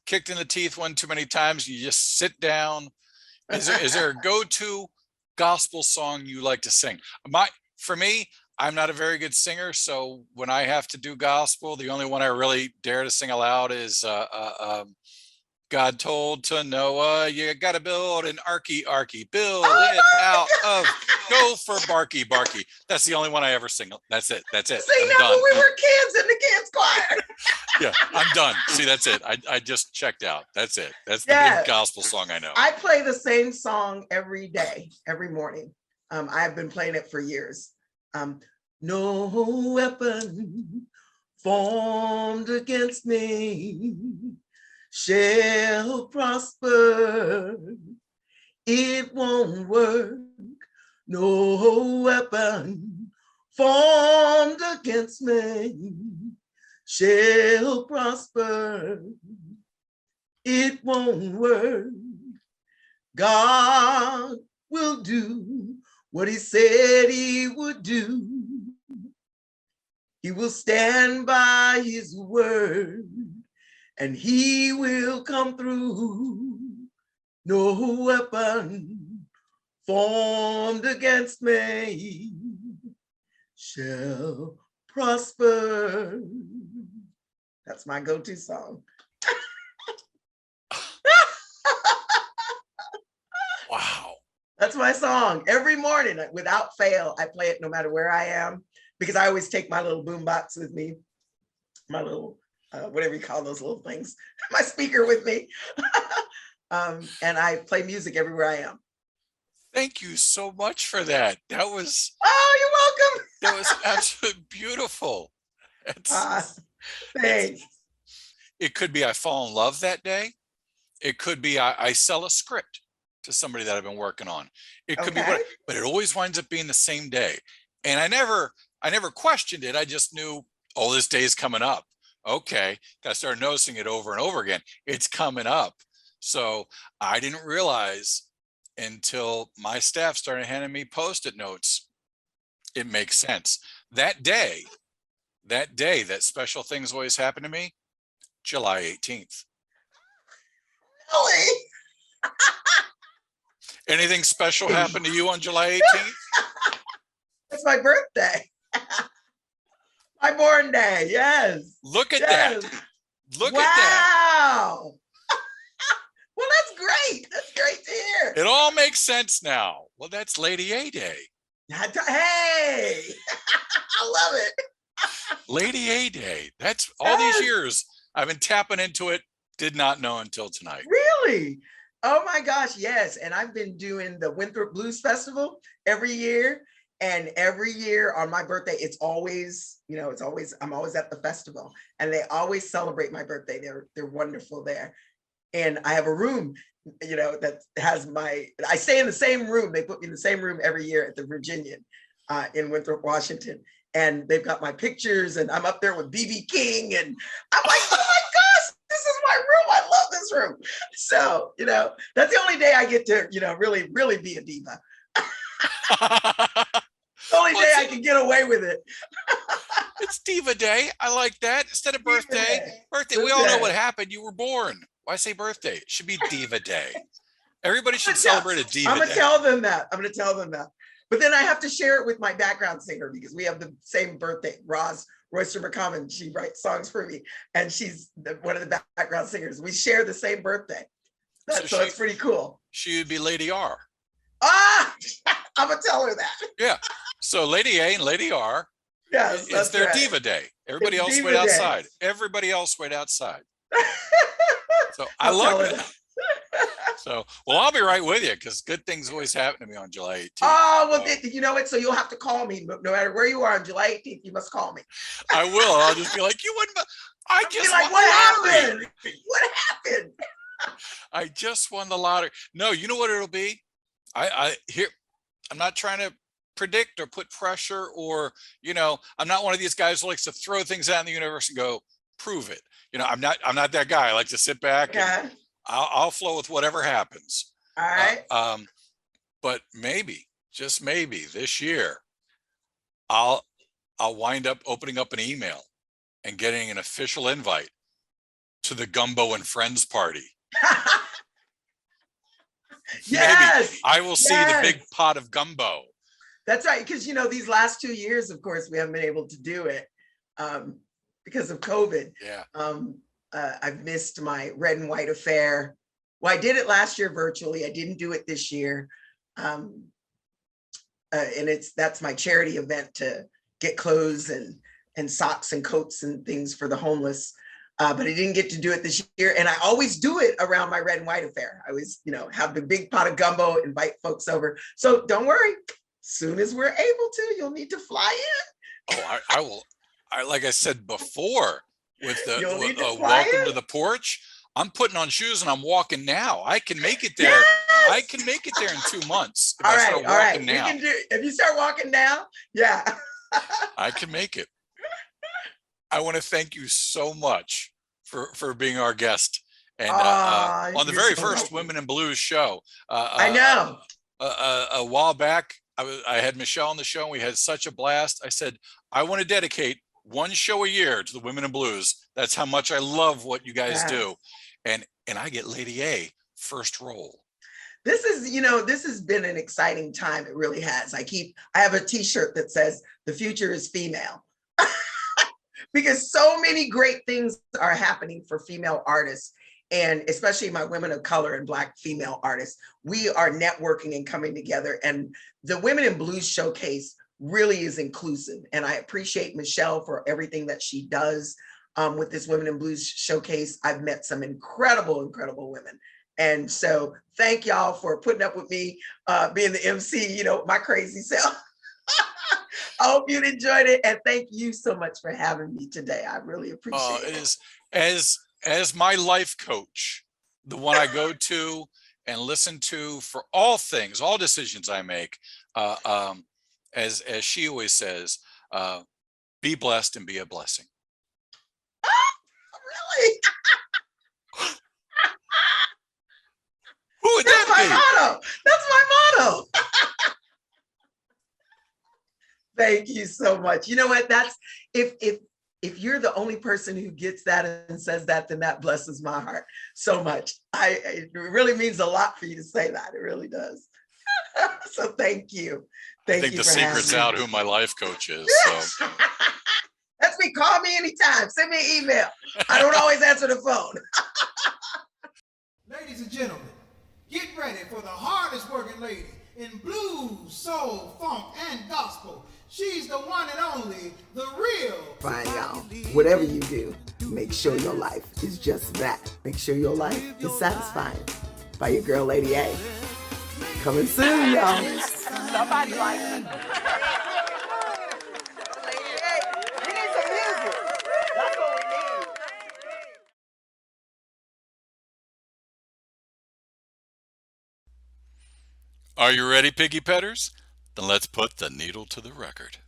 F: kicked in the teeth one too many times, you just sit down. Is there a go-to gospel song you like to sing? For me, I'm not a very good singer, so when I have to do gospel, the only one I really dare to sing aloud is God told to Noah, you got to build an arky, build it out of, go for barky. That's the only one I ever sing. That's it.
N: Sing that when we were kids in the kids choir.
F: Yeah, I'm done. See, that's it. I just checked out. That's it. That's the big gospel song I know.
N: I play the same song every day, every morning. I've been playing it for years. No weapon formed against me shall prosper. It won't work. No weapon formed against me shall prosper. It won't work. God will do what he said he would do. He will stand by his word, and he will come through. No weapon formed against me shall prosper. That's my go-to song.
F: Wow.
N: That's my song. Every morning, without fail, I play it no matter where I am, because I always take my little boombox with me, my little, whatever you call those little things, my speaker with me. And I play music everywhere I am.
F: Thank you so much for that. That was...
N: Oh, you're welcome.
F: That was absolutely beautiful.
N: Thanks.
F: It could be I fall in love that day. It could be I sell a script to somebody that I've been working on. It could be, but it always winds up being the same day. And I never questioned it. I just knew, oh, this day is coming up. Okay. I started noticing it over and over again. It's coming up. So I didn't realize until my staff started handing me Post-it notes. It makes sense. That day, that special things always happen to me, July 18th.
N: Really?
F: Anything special happened to you on July 18th?
N: It's my birthday. My born day, yes.
F: Look at that. Look at that.
N: Wow. Well, that's great. That's great to hear.
F: It all makes sense now. Well, that's Lady A Day.
N: Hey, I love it.
F: Lady A Day. That's all these years I've been tapping into it. Did not know until tonight.
N: Really? Oh my gosh, yes. And I've been doing the Winthrop Blues Festival every year. And every year on my birthday, I'm always at the festival, and they always celebrate my birthday. They're wonderful there. And I have a room, that has I stay in the same room. They put me in the same room every year at the Virginian in Winthrop, Washington. And they've got my pictures and I'm up there with BB King. And I'm like, oh my gosh, this is my room. I love this room. So, that's the only day I get to, really, really be a diva. The only day I can get away with it.
F: It's Diva Day. I like that. Instead of birthday. We all know what happened. You were born. Why say birthday? It should be Diva Day. Everybody should celebrate a Diva Day.
N: I'm going to tell them that. But then I have to share it with my background singer because we have the same birthday, Royster McCommon. She writes songs for me, and she's one of the background singers. We share the same birthday. So it's pretty cool.
F: She would be Lady R.
N: I'm going to tell her that.
F: Yeah. So Lady A and Lady R.
N: Yes,
F: it's their
N: right.
F: Diva Day. Everybody else
N: Diva
F: wait
N: Day.
F: outside. Everybody else wait outside. So I love it. So, well, I'll be right with you because good things always happen to me on July 18th.
N: Oh, well, you know what? So you'll have to call me. No matter where you are on July 18th, you must call me.
F: I will. I'll just be like, you wouldn't. I just
N: like,
F: won
N: what
F: the lottery.
N: happened? What happened?
F: I just won the lottery. No, you know what it'll be? I'm not trying to predict or put pressure or, I'm not one of these guys who likes to throw things out in the universe and go, prove it. I'm not that guy. I like to sit back and I'll flow with whatever happens.
N: All right.
F: But maybe, just maybe this year, I'll wind up opening up an email and getting an official invite to the Gumbo and Friends party.
N: Yes.
F: Maybe I will see the big pot of gumbo.
N: That's right. Because, these last 2 years, of course, we haven't been able to do it because of COVID.
F: Yeah.
N: I've missed my red and white affair. Well, I did it last year virtually. I didn't do it this year. And that's my charity event to get clothes and socks and coats and things for the homeless. But I didn't get to do it this year. And I always do it around my red and white affair. I always, have the big pot of gumbo, invite folks over. So don't worry. Soon as we're able to, you'll need to fly in.
F: Oh, I will. Like I said before, with the welcome to the porch, I'm putting on shoes and I'm walking now. I can make it there.
N: Yes!
F: I can make it there in 2 months. If
N: All
F: I
N: right,
F: start
N: all right.
F: walking now.
N: If you start walking now, yeah.
F: I can make it. I want to thank you so much for being our guest. And on the very first Women in Blues show.
N: I know.
F: A while back, I had Michelle on the show and we had such a blast. I said, I want to dedicate one show a year to the Women in Blues. That's how much I love what you guys do. And I get Lady A first role.
N: This has been an exciting time. It really has. I have a t-shirt that says the future is female because so many great things are happening for female artists. And especially my women of color and Black female artists, we are networking and coming together. And the Women in Blues Showcase really is inclusive. And I appreciate Michelle for everything that she does with this Women in Blues Showcase. I've met some incredible, incredible women. And so thank y'all for putting up with me being the MC, my crazy self. I hope you enjoyed it. And thank you so much for having me today. I really appreciate it.
F: As my life coach, the one I go to and listen to for all things, all decisions I make, as she always says, be blessed and be a blessing.
N: Really?
F: Who would that be?
N: Motto. That's my motto. Thank you so much. You know what? That's if you're the only person who gets that and says that, then that blesses my heart so much. It really means a lot for you to say that. It really does. So thank you.
F: I think the secret's out who my life coach is. So.
N: That's me. Call me anytime. Send me an email. I don't always answer the phone.
O: Ladies and gentlemen, get ready for the hardest working lady in blues, soul, funk, and gospel. She's the one and only, the real.
N: Fine, y'all. Whatever you do, make sure your life is just that. Make sure your life is satisfying. By your girl, Lady A. Coming soon, y'all.
E: Somebody like me.
F: Are you ready, piggy petters? Then let's put the needle to the record.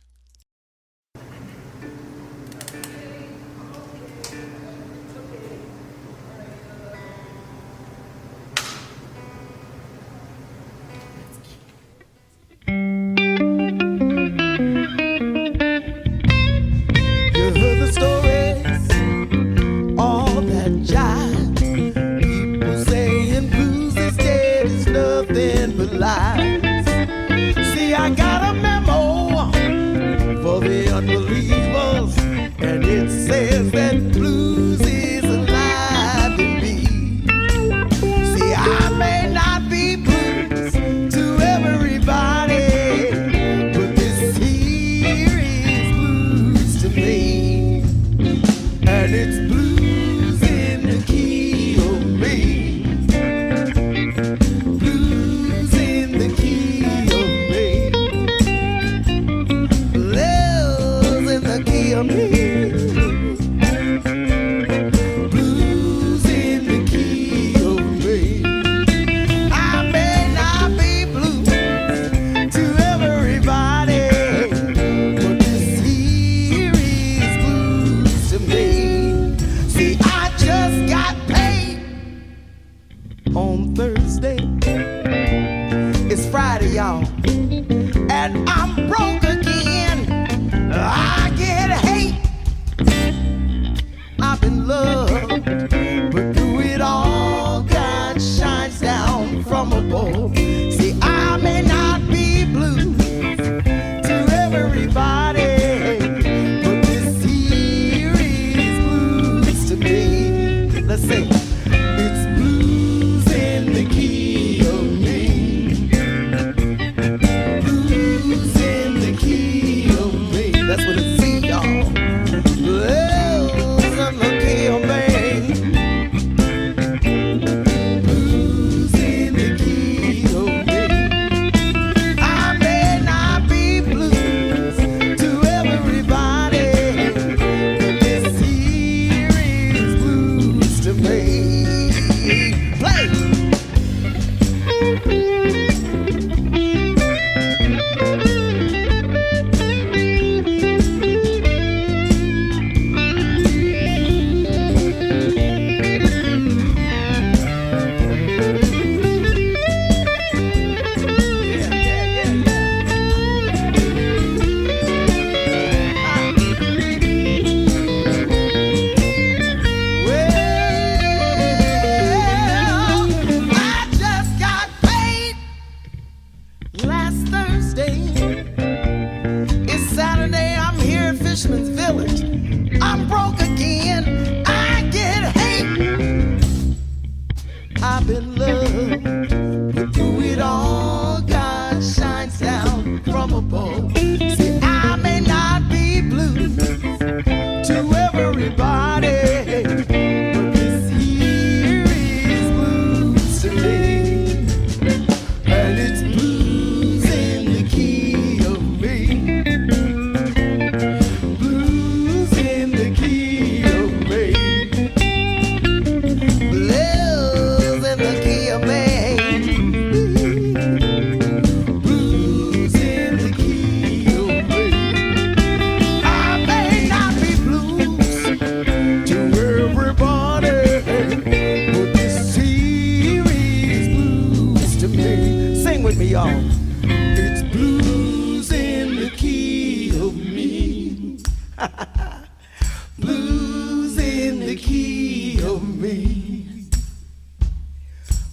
J: You heard the stories, all that jive. People saying blues is dead is nothing but lies. See, I got a memo for the unbelievers, and it says that blues is alive in me. See, I may not be blues to everybody, but this here is blues to me, and it's blues in the key of me. Blues in the key of me. Blues in the key of me. Blues in the key of me. I may not be blues to everybody, but this here is blues to me. See, I just got paid on Thursday. It's Friday, y'all, and I'm broke again. I get hate. I've been loved, but through it all, God shines down from above. See, I may not be blue to everybody, but this here is blues to me. Let's sing. It's blues in the key of me. Blues in the key of me. That's what it see, y'all. Blues in the key of me. Blues in the key of me. I may not be blues to everybody, but this here is blues to me. Play. Well, I just got paid last Thursday. It's Saturday, I'm here at Fisherman's Village. I'm broke again, I get hate. I've been loved, but through it all, God shines down from above. See, I may not be blue to everybody, but this here is blues to me, and it's blues in the key of me. Blues in the key of me. Blues in the key of me. Blues in the key of me. I may not be blues to everybody, but this here is blues to me. Sing with me, y'all. It's blues in the key of me. Blues in the key of me.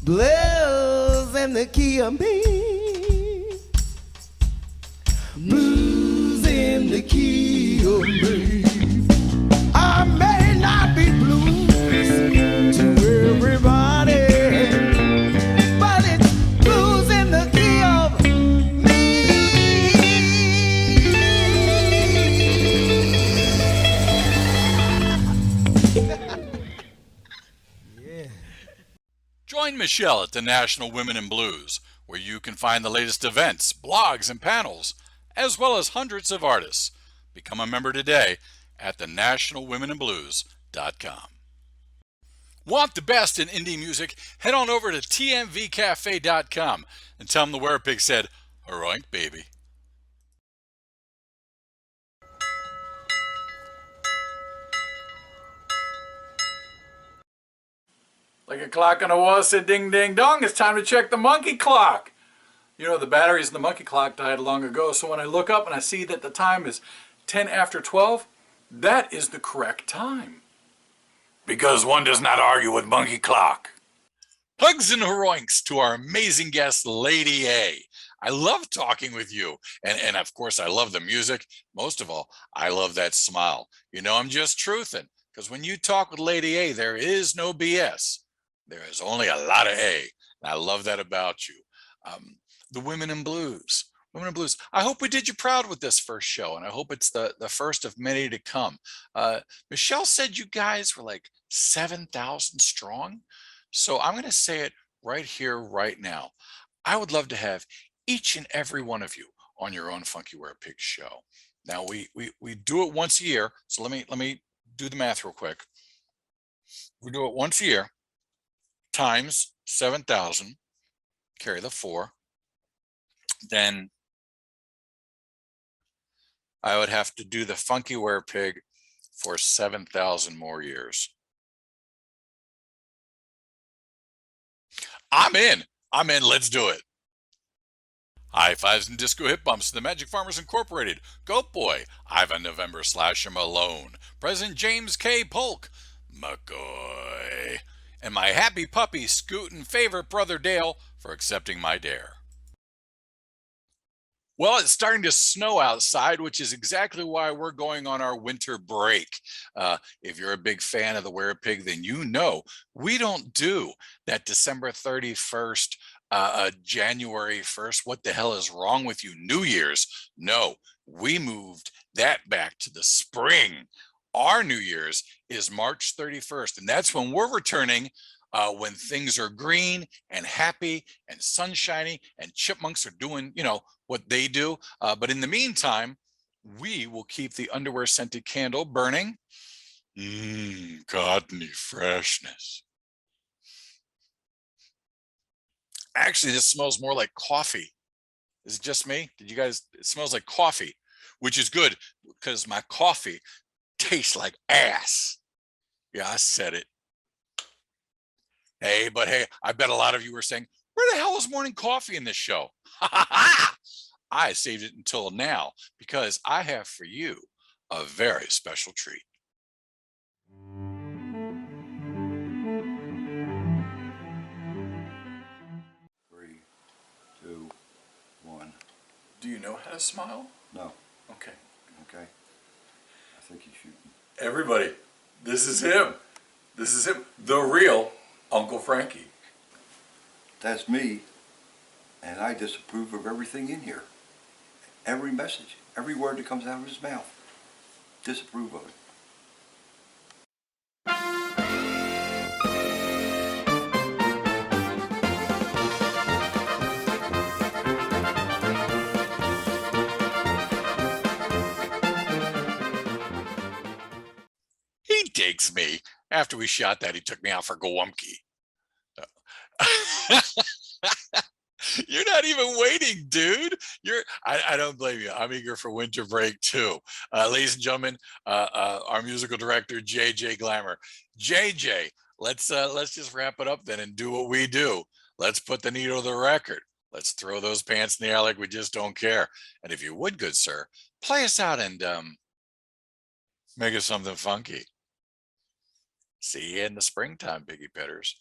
J: Blues in the key of me. Blues in the key of me. I may not be blues to everybody, but it's blues in the key of
F: Join Michelle at the National Women in Blues, where you can find the latest events, blogs, and panels, as well as hundreds of artists. Become a member today at thenationalwomeninblues.com. Want the best in indie music? Head on over to tmvcafe.com and tell them the Werepig said, "Alright, baby."
P: Like a clock on a wall said ding ding dong, it's time to check the monkey clock. You know, the batteries in the monkey clock died long ago, so when I look up and I see that the time is 10 after 12, that is the correct time. Because one does not argue with monkey clock.
F: Hugs and heroinks to our amazing guest, Lady A. I love talking with you. And of course, I love the music. Most of all, I love that smile. You know, I'm just truthing. Because when you talk with Lady A, there is no BS. There is only a lot of A. And I love that about you. The Women in Blues. Women in Blues. I hope we did you proud with this first show, and I hope it's the first of many to come. Michelle said you guys were like 7,000 strong. So I'm going to say it right here, right now. I would love to have each and every one of you on your own Funky Werepig show. Now we do it once a year. So let me do the math real quick. We do it once a year times 7,000, carry the 4. Then I would have to do the Funky Werepig for 7,000 more years. I'm in. Let's do it. High fives and disco hip bumps to the Magic Farmers Incorporated, Goat Boy, Ivan November Slasher Malone, President James K. Polk, McCoy, and my happy puppy scootin' favorite brother Dale for accepting my dare. Well, it's starting to snow outside, which is exactly why we're going on our winter break. If you're a big fan of the Werepig, then you know we don't do that December 31st, January 1st. What the hell is wrong with you? New Year's. No, we moved that back to the spring. Our New Year's is March 31st, and that's when we're returning. When things are green and happy and sunshiny and chipmunks are doing, you know, what they do. But in the meantime, we will keep the underwear scented candle burning. Cottony freshness. Actually, this smells more like coffee. Is it just me? Did you guys? It smells like coffee, which is good because my coffee tastes like ass. Yeah, I said it. Hey, I bet a lot of you were saying, where the hell is morning coffee in this show? I saved it until now because I have for you a very special treat.
Q: Three, two, one.
P: Do you know how to smile?
Q: No.
P: Okay.
Q: Okay. I think he's shooting.
P: Everybody, this is him. This is him. The real Uncle Frankie.
Q: That's me, and I disapprove of everything in here. Every message, every word that comes out of his mouth. Disapprove of it.
F: He digs me. After we shot that, he took me out for Gołąbki. You're not even waiting, dude. I don't blame you. I'm eager for winter break too. Ladies and gentlemen, our musical director, JJ Glamour. JJ, let's just wrap it up then and do what we do. Let's put the needle to the record. Let's throw those pants in the air like we just don't care. And if you would, good sir, play us out and make us something funky. See you in the springtime, piggy petters.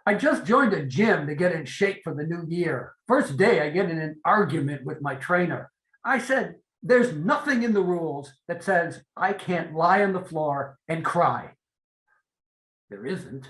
I: I just joined a gym to get in shape for the new year. First day, I get in an argument with my trainer. I said, there's nothing in the rules that says I can't lie on the floor and cry. There isn't.